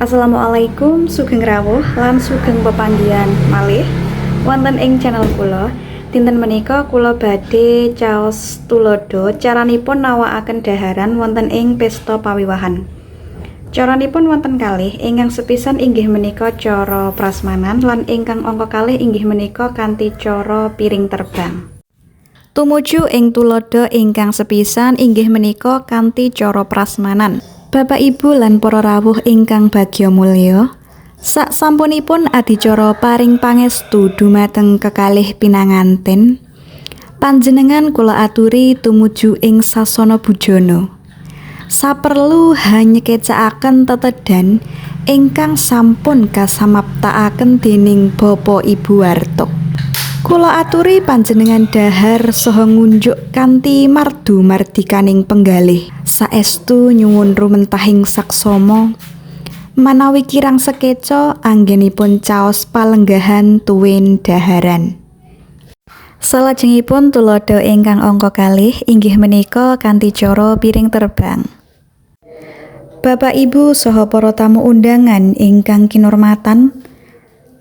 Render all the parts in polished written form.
Assalamualaikum, sugeng rawuh lan sugeng pepanggihan malih wonten ing channel kula. Dinten menika kula badhe caos tulodo caranipun nawakaken dhaharan wonten ing pesta pawiwahan. Caranipun wonten kalih, ingkang sepisan inggih menika cara prasmanan lan ingkang angka kalih inggih menika kanthi cara piring terbang. Tumuju ing tulodo ingkang sepisan inggih menika kanthi cara prasmanan. Bapak Ibu lan para rawuh ingkang bagya mulya, sak sampunipun adicara paring pangestu dumateng kekalih pinanganten, panjenengan kula aturi tumuju ing sasana bujana. Saperlu hanyekecakaken tetedan ingkang sampun kasamaptakaken dening Bapak Ibu Wartok. Kula aturi panjenengan dhahar saha ngunjuk kanthi mardu mardikaning penggalih. Saestu nyuwun rumentahing saksama manawi kirang sekeca anggenipun caos palenggahan tuwin dhaharan. Salajengipun tulodo ingkang angka kalih inggih menika kanthi cara piring terbang. Bapak Ibu saha para tamu undangan ingkang kinurmatan,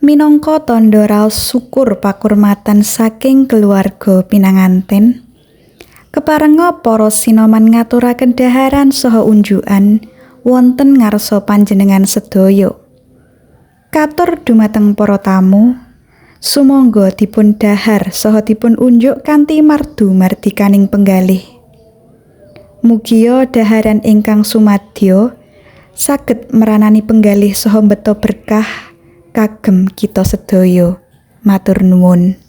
minangka tandha raos syukur pakurmatan saking keluarga pinanganten, keparenga para sinoman ngaturaken dhaharan saha unjukan wonten ngarsa panjenengan sedaya. Katur dumateng para tamu, sumangga dipun dhahar saha dipun unjuk kanthi mardu mardikaning penggalih. Mugia dhaharan ingkang sumadya saged meranani penggalih saha mbeta berkah kagem kita sedaya. Matur nuwun.